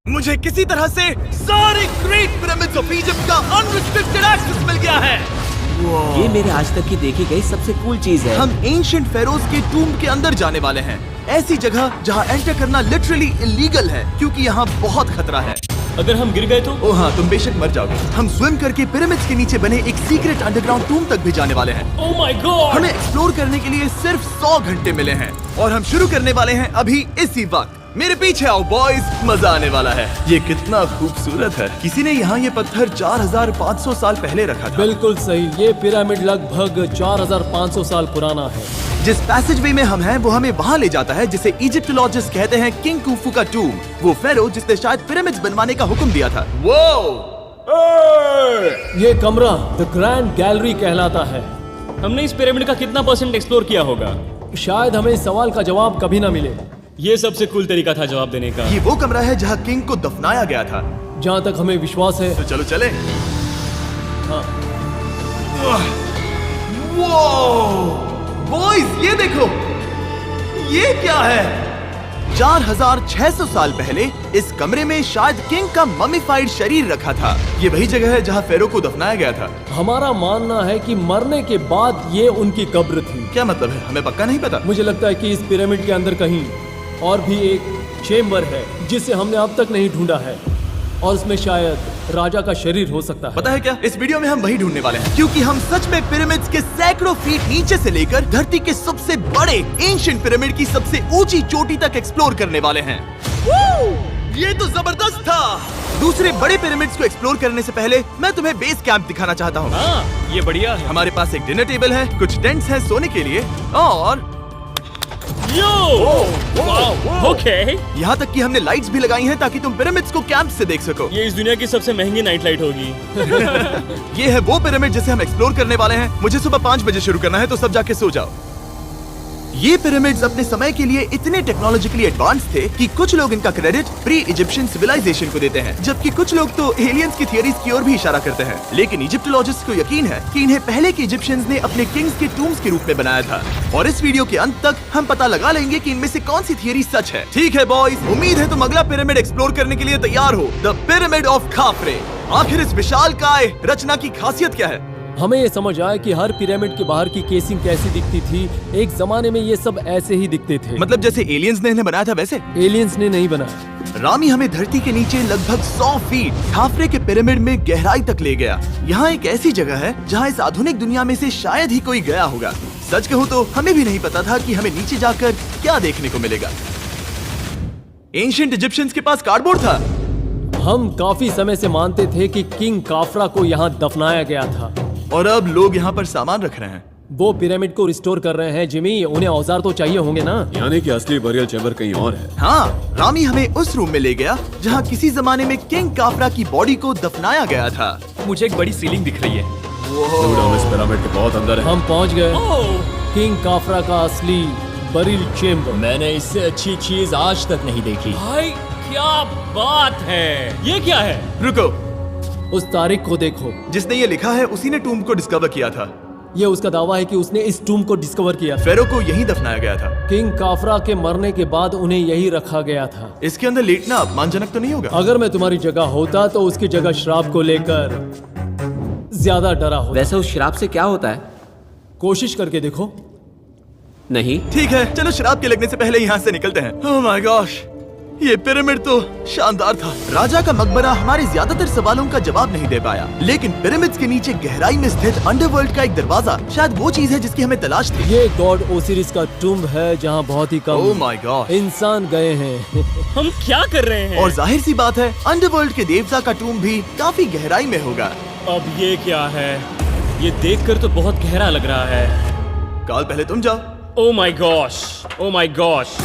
मुझे किसी तरह से सारे ग्रेट पिरामिड्स ऑफ इजिप्ट का अनरिस्ट्रिक्टेड एक्सेस मिल गया है। ये मेरे आज तक की देखी गई सबसे कूल चीज है। हम एंशिएंट फेरोज के टूम के अंदर जाने वाले हैं, ऐसी जगह जहाँ एंटर करना लिटरली इलीगल है क्योंकि यहाँ बहुत खतरा है। अगर हम गिर गए तो? ओ हाँ, तुम बेशक मर जाओगे। हम स्विम करके पिरामिड्स के नीचे बने एक सीक्रेट अंडरग्राउंड टूम तक भी जाने वाले हैं। Oh my God! हमें एक्सप्लोर करने के लिए सिर्फ 100 घंटे मिले हैं और हम शुरू करने वाले हैं अभी इसी वक्त। मेरे पीछे आओ बॉयज, मजा आने वाला है। ये कितना खूबसूरत है। किसी ने यहाँ ये पत्थर 4500 साल पहले रखा था। बिल्कुल सही, ये पिरामिड लगभग 4500 साल पुराना है। जिस पैसेजवे में हम हैं वो हमें वहाँ ले जाता है जिसे इजिप्टोलॉजिस्ट कहते हैं किंग कुफू का टूम, वो फेरो जिसने शायद पिरामिड्स बनवाने का हुक्म दिया था। ये कमरा द ग्रैंड गैलरी कहलाता है। हमने इस पिरामिड का कितना % एक्सप्लोर किया होगा? शायद हमें इस सवाल का जवाब कभी ना मिले। ये सबसे कूल तरीका था जवाब देने का। ये वो कमरा है जहाँ किंग को दफनाया गया था। जहाँ तक हमें विश्वास है। तो चलो चले। हाँ। बॉयज ये देखो, ये क्या है? 4600 साल पहले इस कमरे में शायद किंग का ममीफाइड शरीर रखा था। ये वही जगह है जहाँ फेरो को दफनाया गया था। हमारा मानना है कि मरने के बाद ये उनकी कब्र थी। क्या मतलब है? हमें पक्का नहीं पता। मुझे लगता है कि इस पिरामिड के अंदर कहीं और भी एक चेम्बर है जिसे हमने अब तक नहीं ढूंढा है और उसमें शायद राजा का शरीर हो सकता है। पता है क्या, इस वीडियो में हम वही ढूंढने वाले हैं क्योंकि हम सच में पिरामिड्स के सैकड़ों फीट नीचे से लेकर धरती के सबसे बड़े एंशिएंट पिरामिड की सबसे ऊंची चोटी तक एक्सप्लोर करने वाले हैं। ये तो जबरदस्त था। दूसरे बड़े पिरामिड्स को एक्सप्लोर करने से पहले मैं तुम्हें बेस कैंप दिखाना चाहता हूँ। हाँ, ये बढ़िया है। हमारे पास एक डिनर टेबल है, कुछ टेंट्स हैं सोने के लिए और ओके। यहाँ तक कि हमने लाइट्स भी लगाई हैं ताकि तुम पिरामिड्स को कैंप से देख सको। ये इस दुनिया की सबसे महंगी नाइट लाइट होगी। ये है वो पिरामिड जिसे हम एक्सप्लोर करने वाले हैं। मुझे सुबह 5 बजे शुरू करना है तो सब जाके सो जाओ। ये पिरामिड्स अपने समय के लिए इतने टेक्नोलॉजिकली एडवांस थे कि कुछ लोग इनका क्रेडिट प्री इजिप्शियन सिविलाइजेशन को देते हैं, जबकि कुछ लोग तो एलियंस की थियरीज की ओर भी इशारा करते हैं। लेकिन इजिप्टोलॉजिस्ट को यकीन है कि इन्हें पहले के इजिप्शियंस ने अपने किंग्स के टूम्स के रूप में बनाया था। और इस वीडियो के अंत तक हम पता लगा लेंगे कि इनमें से कौन सी थियरी सच है। ठीक है बॉयज, उम्मीद है तुम अगला पिरामिड एक्सप्लोर करने के लिए तैयार हो, द पिरामिड ऑफ खाफरे। आखिर इस विशालकाय रचना की खासियत क्या है? हमें ये समझ आया कि हर पिरामिड के बाहर की केसिंग कैसी दिखती थी। एक जमाने में ये सब ऐसे ही दिखते थे। मतलब जैसे एलियंस ने इन्हें बनाया था वैसे? एलियंस ने नहीं बनाया। रामी हमें धरती के नीचे लगभग 100 फीट खाफरे के पिरामिड में गहराई तक ले गया। यहाँ एक ऐसी जगह है जहाँ इस आधुनिक दुनिया में से शायद ही कोई गया होगा। सच कहूँ तो हमें भी नहीं पता था कि हमें नीचे जाकर क्या देखने को मिलेगा। एंशिएंट इजिप्शियंस के पास कार्डबोर्ड था। हम काफी समय से मानते थे कि किंग काफरा को यहाँ दफनाया गया था और अब लोग यहाँ पर सामान रख रहे हैं। वो पिरामिड को रिस्टोर कर रहे हैं। जिमी, उन्हें औजार तो चाहिए होंगे ना? यानी कि असली बरियल चेंबर कहीं और है। हाँ, रामी हमें उस रूम में ले गया जहाँ किसी जमाने में किंग काफरा की बॉडी को दफनाया गया था। मुझे एक बड़ी सीलिंग दिख रही है। दुड, हम इस पिरामिड के बहुत अंदर है। हम पहुँच गए किंग काफरा का असली बरियल चेंबर। मैंने इससे अच्छी चीज आज तक नहीं देखी। भाई क्या बात है! ये क्या है? रुको, उस तारीख को देखो। जिसने ये लिखा है उसी ने टूम को डिस्कवर किया था। ये उसका दावा है कि उसने इस टूम को डिस्कवर किया था। फेरो को यहीं दफनाया गया था। किंग काफरा के मरने के बाद उन्हें यही रखा गया था। इसके अंदर लेटना अपमानजनक तो नहीं होगा? अगर मैं तुम्हारी जगह होता तो उसकी जगह शराब को लेकर ज्यादा डरा होता। वैसे उस शराब से क्या होता है? कोशिश करके देखो। नहीं। ठीक है, चलो शराब के लगने से पहले यहाँ से निकलते हैं। ओह माय गॉश, ये पिरामिड तो शानदार था। राजा का मकबरा हमारे ज्यादातर सवालों का जवाब नहीं दे पाया, लेकिन पिरामिड्स के नीचे गहराई में स्थित अंडरवर्ल्ड का एक दरवाजा शायद वो चीज है जिसकी हमें तलाश थी। ये गॉड ओसिरिस का टूम्ब है जहाँ बहुत ही ओह कम माय गॉड इंसान गए हैं। हम क्या कर रहे हैं? और जाहिर सी बात है अंडरवर्ल्ड के देवता का टूम्ब भी काफी गहराई में होगा। अब ये क्या है? ये देखकर तो बहुत गहरा लग रहा है। काल, पहले तुम जाओ। Oh my gosh, oh my gosh!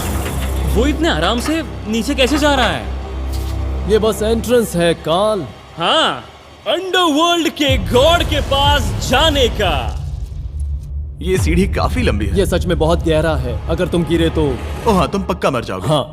वो इतने आराम से नीचे कैसे जा रहा है? ये बस एंट्रेंस है काल। हाँ, अंडरवर्ल्ड के गॉड के पास जाने का। ये सीढ़ी काफी लंबी है। ये सच में बहुत गहरा है। अगर तुम गिरे तो ओह हाँ, तुम पक्का मर जाओगे। हाँ।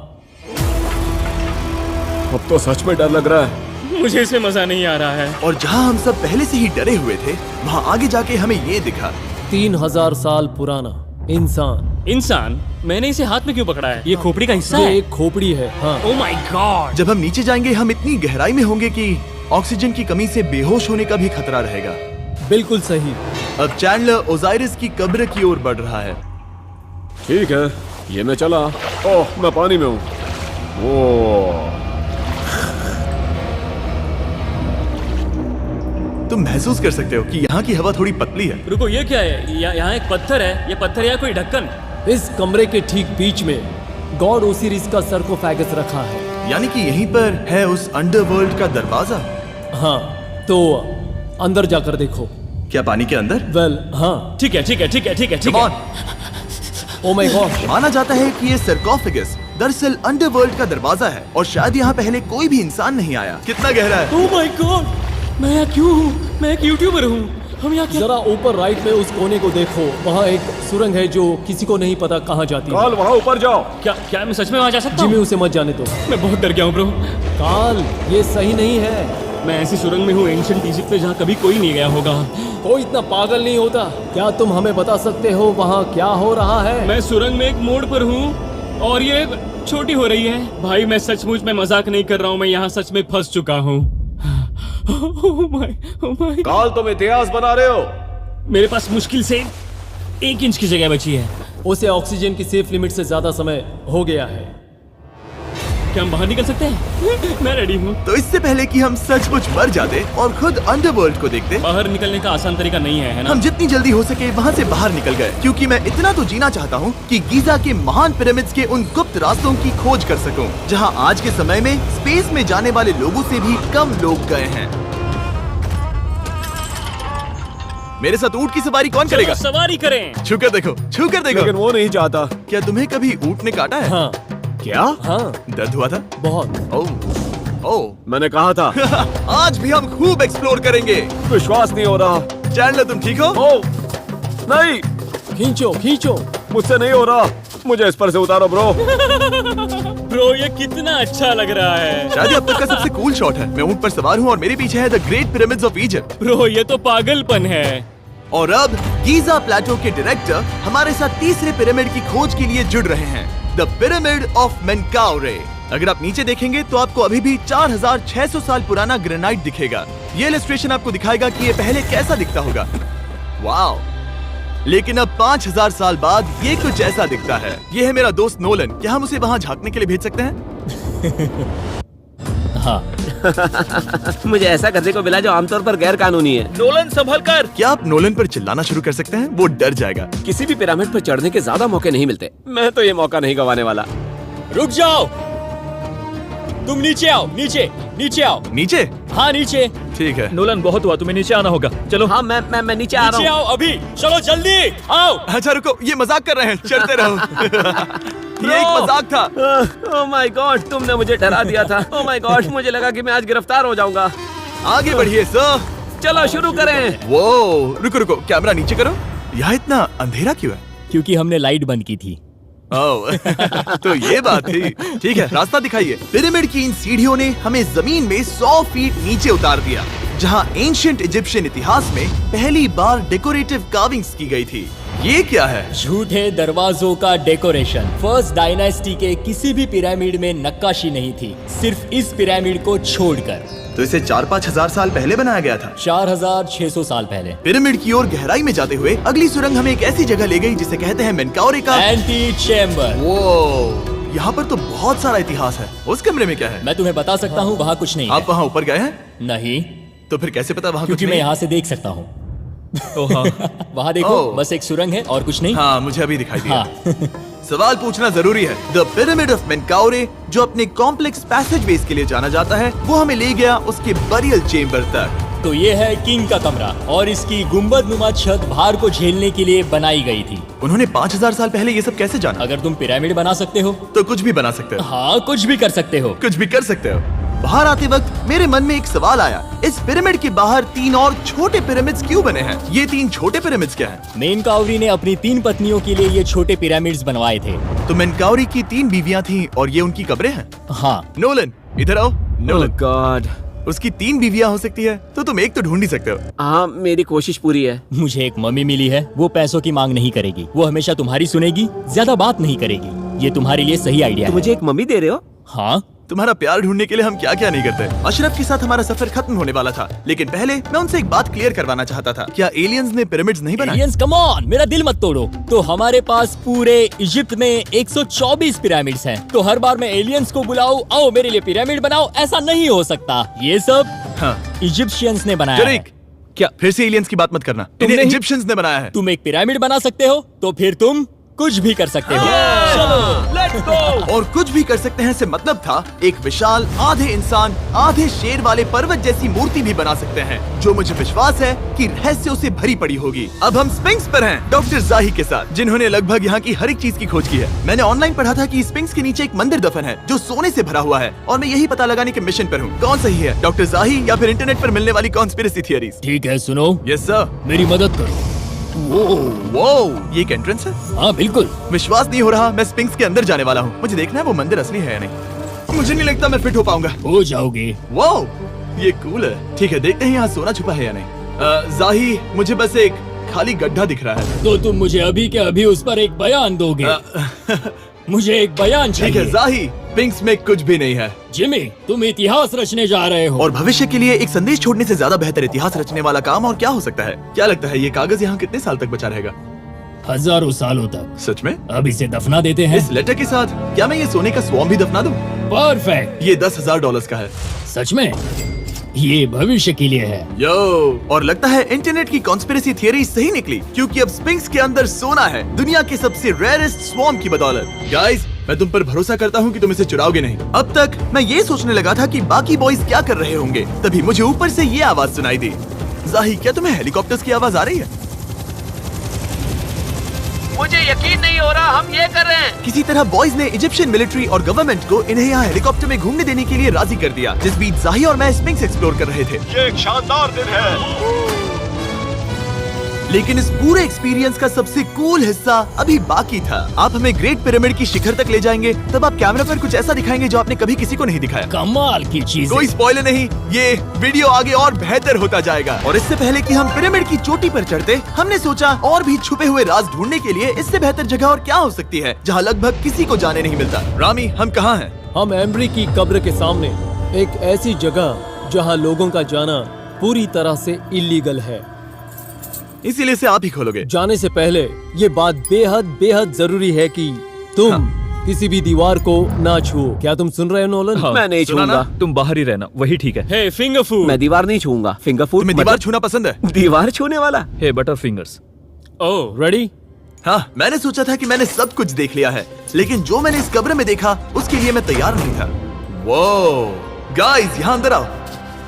अब तो सच में डर लग रहा है। मुझे इसमें मजा नहीं आ रहा है। और जहाँ हम सब पहले से ही डरे हुए थे, वहाँ आगे जाके हमें ये दिखा। 3000 साल पुराना इंसान। इंसान? मैंने इसे हाथ में क्यों पकड़ा है? ये खोपड़ी का हिस्सा ये है। एक खोपड़ी है। हाँ, ओ माय गॉड। जब हम नीचे जाएंगे हम इतनी गहराई में होंगे कि ऑक्सीजन की कमी से बेहोश होने का भी खतरा रहेगा। बिल्कुल सही। अब चैंडलर ओजाइरिस की कब्र की ओर बढ़ रहा है। ठीक है, ये मैं चला। ओह, मैं पानी में हूँ। ओह, तुम महसूस कर सकते हो कि यहाँ की हवा थोड़ी पतली है। रुको, ये क्या है? यहाँ एक पत्थर है। ये पत्थर या कोई ढक्कन? इस कमरे के ठीक बीच में गॉड ओसिरिस का सरकोफेगस रखा है। यानी कि यहीं पर है उस अंडरवर्ल्ड का दरवाजा। हाँ, तो अंदर जाकर देखो। क्या पानी के अंदर? वेल, हाँ। ठीक है, ठीक है, ठीक है, ठीक है, ठीक Come है। on। Oh my God. माना जाता है कि ये सरकोफेगस दरअसल अंडरवर्ल्ड का दरवाजा है और शायद यहाँ पहले कोई भी इंसान नहीं आया। कितना गहरा है? ओ माय गॉड, मैं यहाँ क्यों हूँ? मैं एक यूट्यूबर हूँ। हम यहाँ क्या? जरा ऊपर राइट में उस कोने को देखो, वहाँ एक सुरंग है जो किसी को नहीं पता कहाँ जाती है। काल वहाँ ऊपर जाओ। क्या मैं सच में वहाँ जा सकता जिमी हूँ? उसे मत जाने दो। मैं बहुत डर गया हूँ ब्रो। काल, ये सही नहीं है। मैं ऐसी सुरंग में हूँ एंशिएंट इजिप्ट में जहाँ कभी कोई नहीं गया होगा। कोई इतना पागल नहीं होता। क्या तुम हमें बता सकते हो वहाँ क्या हो रहा है? मैं सुरंग में एक मोड़ पर हूँ और ये छोटी हो रही है। भाई मैं सचमुच में मजाक नहीं कर रहा हूँ, मैं यहाँ सच में फंस चुका हूँ। Oh my. काल, तुम इतिहास बना रहे हो। मेरे पास मुश्किल से 1 इंच की जगह बची है। उसे ऑक्सीजन की सेफ लिमिट से ज्यादा समय हो गया है। क्या हम बाहर निकल सकते हैं? मैं रेडी हूँ। तो इससे पहले कि हम सचमुच मर जाते और खुद अंडरवर्ल्ड को देखते, बाहर निकलने का आसान तरीका नहीं है ना? हम जितनी जल्दी हो सके वहाँ से बाहर निकल गए, क्योंकि मैं इतना तो जीना चाहता हूँ कि गीजा के महान पिरामिड्स के उन गुप्त रास्तों की खोज कर सकूं, जहाँ आज के समय में स्पेस में जाने वाले लोगों से भी कम लोग गए हैं। मेरे साथ ऊंट की सवारी कौन करेगा? चलो सवारी करें। छूकर देखो, छूकर देखो। लेकिन वो नहीं चाहता। क्या तुम्हें कभी ऊंट ने काटा है? हाँ, क्या? हाँ, दर्द हुआ था? बहुत। ओह, मैंने कहा था। आज भी हम खूब एक्सप्लोर करेंगे। विश्वास नहीं हो रहा। चैंडलर तुम ठीक हो? ओह, नहीं, खींचो, खींचो। मुझसे नहीं हो रहा। मुझे इस पर से उतारो ब्रो। ब्रो ये कितना अच्छा लग रहा है। शायद ये अब तक का सबसे कूल शॉट है। मैं ऊंट पर सवार हूँ और मेरे पीछे है the great pyramids of Egypt. Bro ये तो पागलपन है। और अब गीजा प्लेटो के डायरेक्टर हमारे साथ तीसरे पिरामिड की खोज के लिए जुड़ रहे हैं, द पिरामिड ऑफ मेनकाउरे। अगर आप नीचे देखेंगे तो आपको अभी भी 4600 साल पुराना ग्रेनाइट दिखेगा। ये इलस्ट्रेशन आपको दिखाएगा कि ये पहले कैसा दिखता होगा। वाओ! लेकिन अब 5000 साल बाद ये कुछ ऐसा दिखता है। ये है मेरा दोस्त नोलन। क्या हम उसे वहाँ झांकने के लिए भेज सकते हैं? मुझे ऐसा करने को मिला जो आमतौर पर गैर कानूनी है। नोलन संभल कर। क्या आप नोलन पर चिल्लाना शुरू कर सकते हैं? वो डर जाएगा। किसी भी पिरामिड पर चढ़ने के ज्यादा मौके नहीं मिलते। मैं तो ये मौका नहीं गंवाने वाला। रुक जाओ, तुम नीचे आओ। नीचे नीचे आओ। नीचे? हाँ नीचे। ठीक है। नोलन बहुत हुआ, तुम्हें नीचे आना होगा। चलो। हाँ, मैं नीचे आ नीचे रहा हूँ। आओ अभी। चलो जल्दी आओ। अच्छा रुको, ये मजाक कर रहे हैं, चढ़ते रहो। ये एक मजाक था। ओह माय गॉड, तुमने मुझे डरा दिया था। ओह माय गॉड, मुझे लगा कि मैं आज गिरफ्तार हो जाऊंगा। आगे बढ़िए सर। चलो शुरू करें। वो रुको रुको, कैमरा नीचे करो। यहाँ इतना अंधेरा क्यों है? क्योंकि हमने लाइट बंद की थी। ओह, तो ये बात थी। ठीक है, रास्ता दिखाइए। पिरामिड की इन सीढ़ियों ने हमें जमीन में 100 फीट नीचे उतार दिया, जहाँ एंशिएंट इजिप्शियन इतिहास में पहली बार डेकोरेटिव कार्विंग्स की गई थी। ये क्या है? झूठे दरवाजों का डेकोरेशन। फर्स्ट डायनेस्टी के किसी भी पिरामिड में नक्काशी नहीं थी, सिर्फ इस पिरामिड को छोड़कर। तो इसे 4-5 हजार साल पहले बनाया गया था। 4600 साल पहले। पिरामिड की ओर गहराई में जाते हुए अगली सुरंग हमें एक ऐसी जगह ले गई जिसे कहते हैं मेनकाउरे का एंटी चेम्बर। वो यहाँ पर तो बहुत सारा इतिहास है। उस कमरे में क्या है? मैं तुम्हें बता सकता हूँ, वहाँ कुछ नहीं आप है। वहाँ ऊपर गए हैं? नहीं, तो फिर कैसे पता वहाँ कुछ क्योंकि मैं नहीं? यहाँ से देख सकता हूँ। वहाँ देखो, ओह। बस एक सुरंग है और कुछ नहीं। हाँ, मुझे अभी दिखाई दिया। हाँ। सवाल पूछना जरूरी है। द पिरामिड ऑफ मेनकाउरे, जो अपने कॉम्प्लेक्स पैसेजवेज के लिए जाना जाता है, वो हमें ले गया उसके बरियल चेम्बर तक। तो ये है किंग का कमरा और इसकी गुंबदनुमा छत भार को झेलने के लिए बनाई गई थी। उन्होंने 5000 साल पहले ये सब कैसे जाना? अगर तुम पिरामिड बना सकते हो तो कुछ भी बना सकते हो। हाँ, कुछ भी कर सकते हो। कुछ भी कर सकते हो। बाहर आते वक्त मेरे मन में एक सवाल आया, इस पिरामिड के बाहर 3 और छोटे पिरामिड्स क्यों बने हैं? ये 3 छोटे पिरामिड्स क्या हैं? मेनकाउरी ने अपनी 3 पत्नियों के लिए ये छोटे पिरामिड्स बनवाए थे। तो मेनकाउरी की 3 बीवियां थीं और ये उनकी कब्रें हैं। हाँ। नोलन, इधर आओ। ओह नोलन, गॉड, उसकी 3 बीवियां हो सकती है, तो तुम एक तो ढूंढ ही सकते हो। हाँ, मेरी कोशिश पूरी है। मुझे एक मम्मी मिली है, वो पैसों की मांग नहीं करेगी, वो हमेशा तुम्हारी सुनेगी, ज्यादा बात नहीं करेगी। ये तुम्हारे लिए सही आइडिया तो है। मुझे एक मम्मी दे रहे हो? हाँ, तुम्हारा प्यार ढूंढने के लिए हम क्या क्या नहीं करते। अशरफ के साथ हमारा सफर खत्म होने वाला था, लेकिन पहले मैं उनसे एक बात क्लियर करवाना चाहता था। क्या एलियंस ने पिरामिड्स नहीं बनाए? एलियंस, कम ऑन, मेरा दिल मत तोड़ो। तो हमारे पास पूरे इजिप्ट में 124 पिरामिड्स हैं। तो हर बार मैं एलियंस को बुलाऊं, आओ मेरे लिए पिरामिड बनाओ, ऐसा नहीं हो सकता। ये सब हाँ। इजिप्शियंस ने बनाया है। जरीक, क्या फिर से एलियंस की बात मत करना। तुमने इन्हें ही- इजिप्शियंस ने बनाया है। तुम एक पिरामिड बना सकते हो, तो फिर तुम कुछ भी कर सकते हो। चलो लेट्स गो। और कुछ भी कर सकते हैं से मतलब था एक विशाल आधे इंसान आधे शेर वाले पर्वत जैसी मूर्ति भी बना सकते हैं, जो मुझे विश्वास है कि रहस्यों से भरी पड़ी होगी। अब हम स्पिंक्स पर हैं, डॉक्टर जाही के साथ, जिन्होंने लगभग यहाँ की हर एक चीज की खोज की है। मैंने ऑनलाइन पढ़ा था कि स्पिंक्स के नीचे एक मंदिर दफन है जो सोने से भरा हुआ है, और मैं यही पता लगाने के मिशन पर हूँ। कौन सही है, डॉक्टर जाही या फिर इंटरनेट पर मिलने वाली कॉन्स्पिरेसी थियरीज? ठीक है, सुनो, यस सर। मेरी मदद करो। वो ये एक एंट्रेंस है? हाँ बिल्कुल। विश्वास नहीं हो रहा, मैं स्पिंक्स के अंदर जाने वाला हूँ। मुझे देखना है वो मंदिर असली है या नहीं। मुझे नहीं लगता मैं फिट हो पाऊंगा। हो जाओगे। वाओ, ये कूल है। ठीक है, देखते हैं यहाँ सोना छुपा है या नहीं। जाही, मुझे बस एक खाली गड्ढा दिख रहा है। तो तुम मुझे अभी के अभी उस पर एक बयान दोगे? मुझे एक बयान ठीक है चाहिए। जाही, स्पिंक्स में कुछ भी नहीं है। जिमी, तुम इतिहास रचने जा रहे हो। और भविष्य के लिए एक संदेश छोड़ने से ज्यादा बेहतर इतिहास रचने वाला काम और क्या हो सकता है? क्या लगता है ये कागज यहाँ कितने साल तक बचा रहेगा? हजारों सालों तक। सच में? अब इसे दफना देते हैं। इस लेटर के साथ क्या मैं ये सोने का स्वॉर्म भी दफना दूं? परफेक्ट। ये $10,000 का है। सच में? ये भविष्य के लिए है। यो, और लगता है इंटरनेट की कॉन्स्पिरेसी थियरी सही निकली, क्योंकि अब स्पिंक्स के अंदर सोना है, दुनिया के सबसे रेयरेस्ट स्वॉर्म की बदौलत। गाइस, मैं तुम पर भरोसा करता हूँ कि तुम इसे चुराओगे नहीं। अब तक मैं ये सोचने लगा था कि बाकी बॉयज क्या कर रहे होंगे, तभी मुझे ऊपर से ये आवाज सुनाई दी। जाही, क्या तुम्हें हेलीकॉप्टर्स की आवाज आ रही है? मुझे यकीन नहीं हो रहा हम ये कर रहे हैं। किसी तरह बॉयज ने इजिप्शियन मिलिट्री और गवर्नमेंट को इन्हें यहाँ हेलीकॉप्टर में घूमने देने के लिए राजी कर दिया, जिस बीच जाही और मैं स्पिंक्स एक्सप्लोर कर रहे थे। ये एक शानदार दिन है। लेकिन इस पूरे एक्सपीरियंस का सबसे कूल हिस्सा अभी बाकी था। आप हमें ग्रेट पिरामिड की शिखर तक ले जाएंगे, तब आप कैमरा पर कुछ ऐसा दिखाएंगे जो आपने कभी किसी को नहीं दिखाया। कमाल की चीज। कोई स्पॉइलर नहीं, ये वीडियो आगे और बेहतर होता जाएगा। और इससे पहले कि हम पिरामिड की चोटी पर चढ़ते, हमने सोचा और भी छुपे हुए राज ढूंढने के लिए इससे बेहतर जगह और क्या हो सकती है, जहाँ लगभग किसी को जाने नहीं मिलता। रामी, हम कहाँ हैं? हम एम्ब्री की कब्र के सामने, एक ऐसी जगह जहां लोगों का जाना पूरी तरह से इलीगल है। इसीलिए से आप ही खोलोगे। जाने से पहले ये बात बेहद बेहद जरूरी है कि तुम किसी भी दीवार को ना छुओ। क्या तुम सुन रहे हो नोलन? मैं नहीं सुना ना? छूंगा। तुम बाहर ही रहना, वही ठीक है। हे फिंगर फूड। मैं दीवार नहीं छूंगा। फिंगर फूड तुम्हें दीवार छूना पसंद है? दीवार छूने वाला? हे बटर फिंगर्स। ओह, रेडी? हाँ, मैंने सोचा था कि मैंने सब कुछ देख लिया है, लेकिन जो मैंने इस कब्र में देखा उसके लिए मैं तैयार नहीं था। वो गाइस, यहाँ अंदर आओ।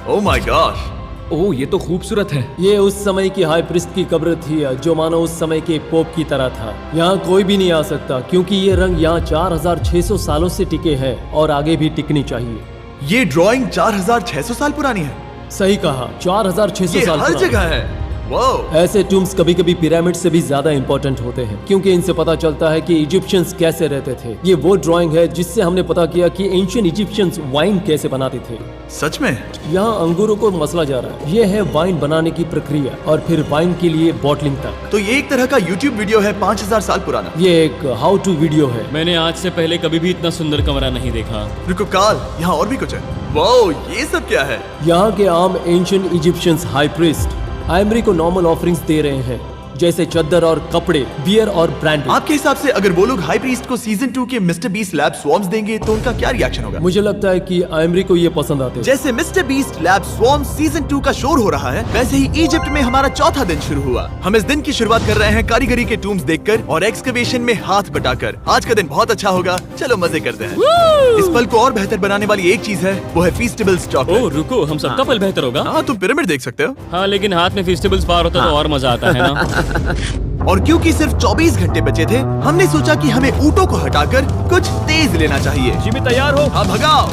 ओह माय गॉश, ओह, ये तो खूबसूरत है। ये उस समय की हाई प्रिस्ट की कब्र थी, जो मानो उस समय के पोप की तरह था। यहाँ कोई भी नहीं आ सकता, क्योंकि ये रंग यहाँ 4600 सालों से टिके हैं और आगे भी टिकनी चाहिए। ये ड्राइंग 4600 साल पुरानी है। सही कहा, 4600 ये साल हर पुरानी। जगह है। वो ऐसे टूम्स कभी कभी पिरामिड से भी ज्यादा इंपॉर्टेंट होते हैं, क्योंकि इनसे पता चलता है कि इजिप्शियंस कैसे रहते थे। ये वो ड्राइंग है जिससे हमने पता किया कि एंशिएंट इजिप्शियंस वाइन कैसे बनाते थे। सच में? यहाँ अंगूरों को मसला जा रहा है। ये है वाइन बनाने की प्रक्रिया और फिर वाइन के लिए बॉटलिंग तक। तो ये एक तरह का YouTube वीडियो है 5000 साल पुराना। ये एक हाउ टू वीडियो है। मैंने आज से पहले कभी भी इतना सुंदर कमरा नहीं देखा। रुको काल, यहाँ और भी कुछ है। वो ये सब क्या है? यहाँ के आम एंशिएंट इजिप्शियंस हाई प्रीस्ट आइमरी को नॉर्मल ऑफरिंग्स दे रहे हैं, जैसे चद्दर और कपड़े, बियर और ब्रांड। आपके हिसाब से अगर वो लोग हाई प्रीस्ट को सीजन 2 के मिस्टर बीस्ट लैब स्वॉर्म्स देंगे तो उनका क्या रिएक्शन होगा? मुझे लगता है कि आइमरी को ये पसंद आते हैं। जैसे मिस्टर बीस्ट लैब स्वॉर्म्स सीजन 2 का शोर हो रहा है, वैसे ही इजिप्ट में हमारा चौथा दिन शुरू हुआ। हम इस दिन की शुरुआत कर रहे हैं कारीगरी के टूम्स देखकर और एक्सकवेशन में हाथ बटाकर। आज का दिन बहुत अच्छा होगा, चलो मजे करते हैं। इस पल को और बेहतर बनाने वाली एक चीज है, वो है फीस्टेबल्स ओह चॉकलेट। रुको, हम सबका पल बेहतर होगा। हाँ, तुम पिरामिड देख सकते हो। हाँ, लेकिन हाथ में फेस्टिवल्स बार होता तो और मजा आता है ना। और क्योंकि सिर्फ 24 घंटे बचे थे, हमने सोचा कि हमें ऊँटों को हटाकर कुछ तेज लेना चाहिए। जिमी तैयार हो? हाँ, भगाओ।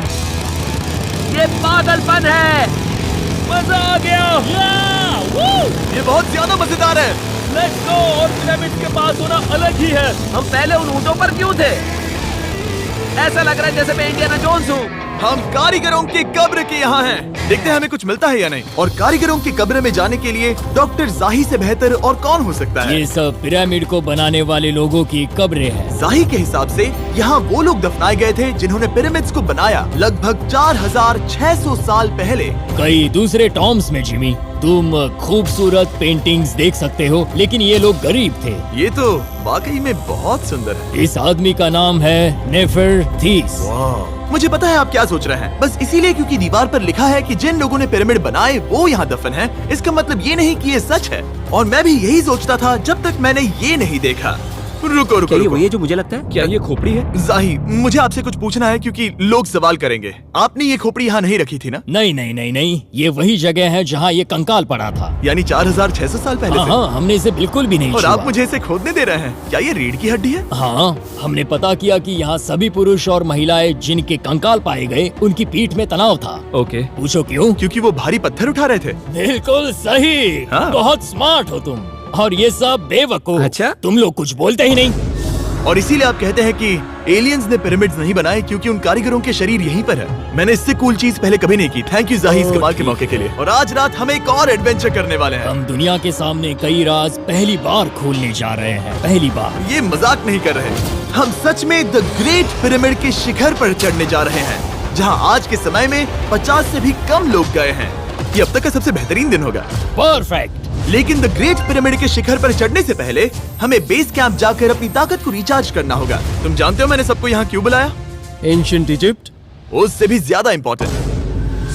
ये पागलपन है। मजा आ गया। ये बहुत ज्यादा मजेदार है। Let's go. और पिरामिड के पास होना अलग ही है। हम पहले उन ऊँटों पर क्यों थे? ऐसा लग रहा है जैसे मैं इंडियाना जोन्स हूँ। हम कारीगरों की कब्र के यहाँ हैं। देखते हैं हमें कुछ मिलता है या नहीं। और कारीगरों की कब्र में जाने के लिए डॉक्टर जाही से बेहतर और कौन हो सकता है। ये सब पिरामिड को बनाने वाले लोगों की कब्रें हैं। जाही के हिसाब से यहाँ वो लोग दफनाए गए थे जिन्होंने पिरामिड्स को बनाया लगभग 4600 साल पहले। कई दूसरे टॉम्स में जिमी तुम खूबसूरत पेंटिंग्स देख सकते हो, लेकिन ये लोग गरीब थे। ये तो वाकई में बहुत सुंदर है। इस आदमी का नाम है नेफरथीस। मुझे पता है आप क्या सोच रहे हैं, बस इसीलिए क्योंकि दीवार पर लिखा है कि जिन लोगों ने पिरामिड बनाए वो यहाँ दफन है, इसका मतलब ये नहीं कि ये सच है। और मैं भी यही सोचता था जब तक मैंने ये नहीं देखा। रुको रुको क्या ये रुको। वही है जो मुझे लगता है? क्या ये खोपड़ी है? जाही, मुझे आपसे कुछ पूछना है क्योंकि लोग सवाल करेंगे। आपने ये खोपड़ी यहाँ नहीं रखी थी ना? नहीं नहीं नहीं नहीं, ये वही जगह है जहाँ ये कंकाल पड़ा था। यानी 4600 साल पहले हाँ से? हाँ, हमने इसे बिल्कुल भी नहीं और छुआ। आप मुझे इसे खोदने दे रहे हैं? क्या ये रीढ़ की हड्डी है? हाँ, हमने पता किया कि यहाँ सभी पुरुष और महिलाएं जिनके कंकाल पाए गए उनकी पीठ में तनाव था। ओके। पूछो क्यों? क्योंकि वो भारी पत्थर उठा रहे थे। बिल्कुल सही। हाँ। बहुत स्मार्ट हो तुम। और ये सब बेवकूफ। अच्छा? तुम लोग कुछ बोलते ही नहीं। और इसीलिए आप कहते हैं कि एलियंस ने पिरामिड्स नहीं बनाए क्योंकि उन कारीगरों के शरीर यहीं पर है। मैंने इससे कूल चीज पहले कभी नहीं की। थैंक यू जाही इस कमाल के मौके के लिए। और आज रात हम एक और एडवेंचर करने वाले हैं। हम दुनिया के सामने कई राज पहली बार खोलने जा रहे हैं। पहली बार। ये मजाक नहीं कर रहे। हम सच में द ग्रेट पिरामिड के शिखर पर चढ़ने जा रहे हैं, जहां आज के समय में 50 से भी कम लोग गए हैं। ये अब तक का सबसे बेहतरीन दिन होगा। परफेक्ट। लेकिन द ग्रेट पिरामिड के शिखर पर चढ़ने से पहले हमें बेस कैंप जाकर अपनी ताकत को रिचार्ज करना होगा। तुम जानते हो मैंने सबको यहाँ क्यों बुलाया? Ancient Egypt. उससे भी ज्यादा इम्पोर्टेंट,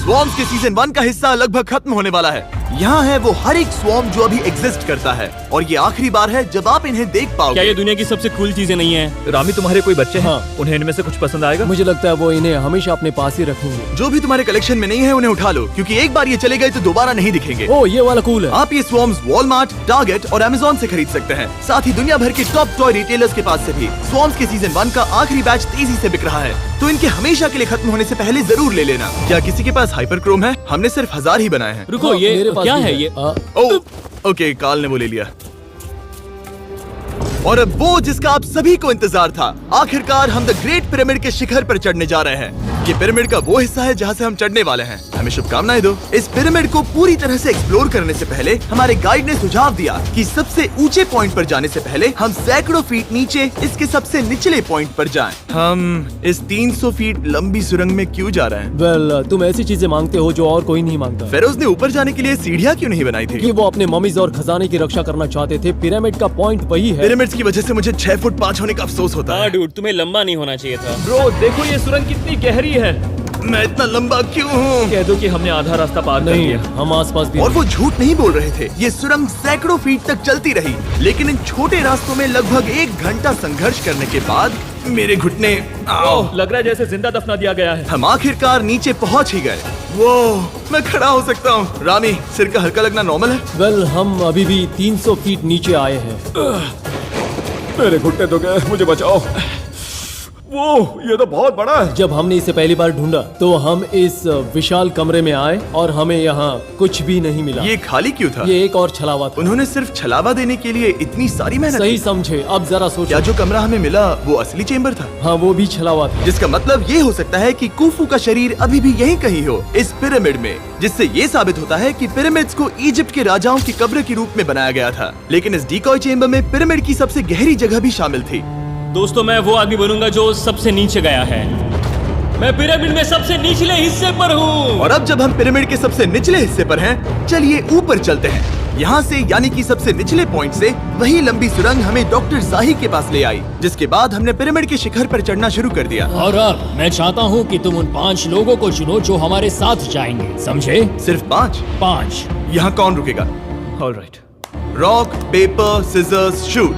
स्वॉर्म्स के सीजन 1 का हिस्सा लगभग खत्म होने वाला है। यहाँ है वो हर एक स्वॉर्म जो अभी एग्जिस्ट करता है, और ये आखिरी बार है जब आप इन्हें देख क्या पाओगे। ये दुनिया की सबसे कूल चीजें नहीं है? रामी, तुम्हारे कोई बच्चे हैं? हाँ। उन्हें इनमें से कुछ पसंद आएगा? मुझे लगता है वो इन्हें हमेशा अपने पास ही रखेंगे। जो भी तुम्हारे कलेक्शन में नहीं है उन्हें उठा लो, क्योंकि एक बार ये चले गए तो दोबारा नहीं दिखेंगे। ओ, ये वाला कूल है। आप ये स्वॉर्म्स वॉलमार्ट, टारगेट और अमेज़न से खरीद सकते हैं। साथ ही दुनिया भर के टॉप टॉय रिटेलर्स के पास से भी। स्वॉर्म्स के सीजन 1 का आखिरी बैच तेजी से बिक रहा है, तो इनके हमेशा के लिए खत्म होने से पहले जरूर ले लेना। क्या किसी के पास हाइपर क्रोम है? हमने सिर्फ 1000 ही बनाए हैं। रुको, हाँ, ये मेरे पास क्या भी है ये? ओ, ओके, काल ने वो ले लिया। और अब वो जिसका आप सभी को इंतजार था, आखिरकार हम द ग्रेट पिरामिड के शिखर पर चढ़ने जा रहे हैं। ये पिरामिड का वो हिस्सा है जहाँ से हम चढ़ने वाले हैं। हमें शुभकामनाएं दो। इस पिरामिड को पूरी तरह से एक्सप्लोर करने से पहले हमारे गाइड ने सुझाव दिया कि सबसे ऊंचे पॉइंट पर जाने से पहले हम सैकड़ों फीट नीचे इसके सबसे निचले पॉइंट पर जाएं। हम इस 300 फीट लंबी सुरंग में क्यों जा रहे हैं? वेल, तुम ऐसी चीजें मांगते हो जो और कोई नहीं मांगता। फेरोज ने ऊपर जाने के लिए सीढ़ियाँ क्यों नहीं बनाई थी? कि वो अपने ममीज और खजाने की रक्षा करना चाहते थे। पिरामिड का पॉइंट वही है। पिरामिड्स की वजह से मुझे 6 फुट 5 होने का अफसोस होता हाँ है। डूड, तुम्हें लंबा नहीं होना चाहिए था। ब्रो, देखो ये सुरंग कितनी गहरी है। मैं इतना लंबा क्यों हूँ? कह दो कि हमने आधा रास्ता पार कर नहीं, लिया। हम आसपास भी और वो झूठ नहीं बोल रहे थे। ये सुरंग सैकड़ों फीट तक चलती रही, लेकिन इन छोटे रास्तों में लगभग 1 घंटा संघर्ष करने के बाद मेरे घुटने ओह, लग रहा है जैसे जिंदा दफना दिया गया है। हम आखिरकार नीचे पहुंच ही गए। वो मैं खड़ा हो सकता हूँ। रामी, सिर का हल्का लगना नॉर्मल है? वेल, हम अभी भी 300 फीट नीचे आए हैं। मेरे घुटने तो गए, मुझे बचाओ। वो ये तो बहुत बड़ा है। जब हमने इसे पहली बार ढूंढा तो हम इस विशाल कमरे में आए और हमें यहाँ कुछ भी नहीं मिला। ये खाली क्यों था? ये एक और छलावा था। उन्होंने सिर्फ छलावा देने के लिए इतनी सारी मेहनत सही की। समझे। अब जरा क्या सोचो। जो कमरा हमें मिला वो असली चेंबर था? हाँ, वो भी छलावा था। जिसका मतलब ये हो सकता है कि कुफू का शरीर अभी भी यहीं कहीं हो, इस पिरामिड में, जिससे ये साबित होता है कि पिरामिड्स को इजिप्ट के राजाओं की कब्र के रूप में बनाया गया था। लेकिन इस डिकॉय चेंबर में पिरामिड की सबसे गहरी जगह भी शामिल थी। दोस्तों, मैं वो आदमी बनूंगा जो सबसे नीचे गया है। मैं पिरामिड में सबसे निचले हिस्से पर हूँ। और अब जब हम पिरामिड के सबसे निचले हिस्से पर हैं, चलिए ऊपर चलते हैं। यहाँ से, यानी कि सबसे निचले पॉइंट से, वही लंबी सुरंग हमें डॉक्टर जाही के पास ले आई, जिसके बाद हमने पिरामिड के शिखर पर चढ़ना शुरू कर दिया। और अब मैं चाहता हूँ कि तुम उन 5 लोगों को चुनो जो हमारे साथ जाएंगे, समझे? सिर्फ 5? 5। यहाँ कौन रुकेगा? Alright. Rock, paper, scissors, shoot.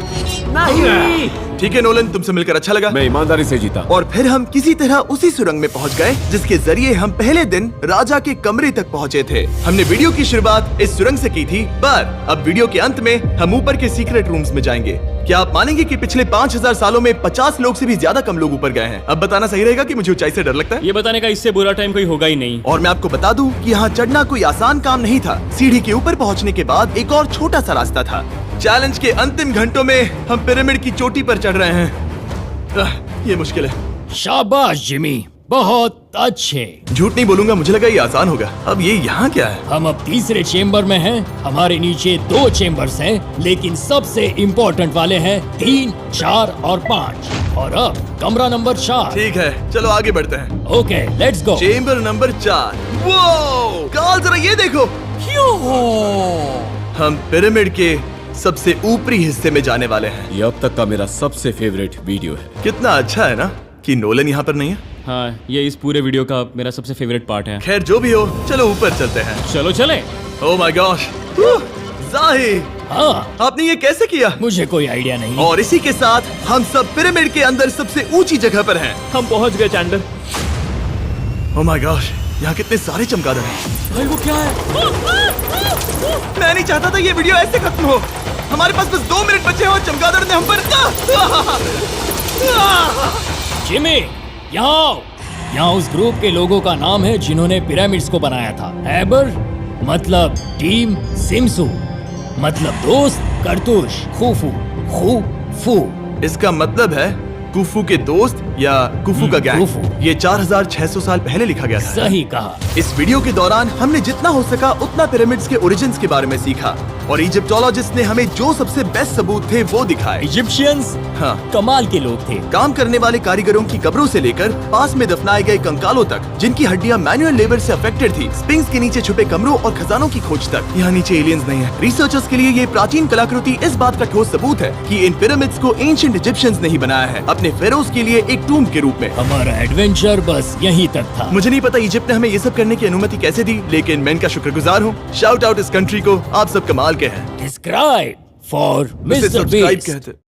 नहीं। ठीक है नोलन, तुमसे मिलकर अच्छा लगा। मैं ईमानदारी से जीता। और फिर हम किसी तरह उसी सुरंग में पहुंच गए जिसके जरिए हम पहले दिन राजा के कमरे तक पहुंचे थे। हमने वीडियो की शुरुआत इस सुरंग से की थी, पर अब वीडियो के अंत में हम ऊपर के सीक्रेट रूम्स में जाएंगे। क्या आप मानेंगे कि पिछले 5000 सालों में 50 लोग से भी ज्यादा कम लोग ऊपर गए हैं? अब बताना सही रहेगा कि मुझे ऊंचाई से डर लगता है। ये बताने का इससे बुरा टाइम कोई होगा ही नहीं। और मैं आपको बता दूं कि यहाँ चढ़ना कोई आसान काम नहीं था। सीढ़ी के ऊपर पहुँचने के बाद एक और छोटा सा रास्ता था। चैलेंज के अंतिम घंटों में हम पिरामिड की चोटी पर चढ़ रहे हैं। ये मुश्किल है। शाबाश जिमी, बहुत अच्छे। झूठ नहीं बोलूंगा, मुझे लगा ये आसान होगा। अब ये यहाँ क्या है? हम अब तीसरे चेम्बर में हैं। हमारे नीचे 2 चेम्बर्स हैं, लेकिन सबसे इम्पोर्टेंट वाले हैं 3, 4 और 5। और अब कमरा नंबर 4। ठीक है, चलो आगे बढ़ते हैं। Okay, let's go. Chamber number 4। वो कार्ल, जरा ये देखो। हम पिरामिड के सबसे ऊपरी हिस्से में जाने वाले हैं। ये अब तक का मेरा सबसे फेवरेट वीडियो है। कितना अच्छा है ना कि नोलन यहाँ पर नहीं है। हाँ, ये इस पूरे वीडियो का मेरा सबसे फेवरेट पार्ट है। खैर जो भी हो, चलो ऊपर चलते हैं। चलो चले। ओह माय गॉश, जाहिर, हाँ, आपने ये कैसे किया? मुझे कोई आइडिया नहीं। और इसी के साथ हम सब पिरामिड के अंदर सबसे ऊंची जगह पर हैं। हम पहुंच गए चैंडलर। ओह माय गॉश, यहाँ कितने सारे चमगादड़ हैं। भाई वो क्या है? मैं नहीं चाहता था ये वीडियो ऐसे खत्म हो। हमारे पास बस 2 मिनट बचे हैं और चमगादड़ ने हम पर जिमी, यहाँ आओ। यहाँ उस ग्रुप के लोगों का नाम है जिन्होंने पिरामिड्स को बनाया था। हैबर मतलब टीम, सिमसू मतलब दोस्त, करतुश, खुफू, खुफू। इसका मतलब है कुफू के दोस्त या कुफू का गैंग। कुफू। ये 4600 साल पहले लिखा गया था। सही कहा। इस वीडियो के दौरान हमने जितना हो सका उतना पिरामिड्स के ओरिजिन्स के बारे में सीखा और इजिप्टोलॉजिस्ट ने हमें जो सबसे बेस्ट सबूत थे वो दिखाए। इजिप्शियंस हाँ, कमाल के लोग थे। काम करने वाले कारीगरों की कब्रों से लेकर पास में दफनाए गए कंकालों तक, जिनकी हड्डियां मैनुअल लेबर से अफेक्टेड थी, स्पिंक्स के नीचे छुपे कमरों और खजानों की खोज तक। यहाँ नीचे एलियंस नहीं है। रिसर्चर्स के लिए ये प्राचीन कलाकृति इस बात का ठोस सबूत है कि इन पिरामिड्स को एंशिएंट इजिप्शियंस ने ही बनाया है, अपने फेरोज के लिए एक टूम्ब के रूप में। हमारा एडवेंचर बस यहीं तक था। मुझे नहीं पता इजिप्ट ने हमें ये सब करने की अनुमति कैसे दी, लेकिन मैं इनका शुक्रगुजार हूँ। शाउट आउट इस कंट्री को, आप सब कमाल के हैं। Describe for उसे Mr. Subscribe Beast। कहते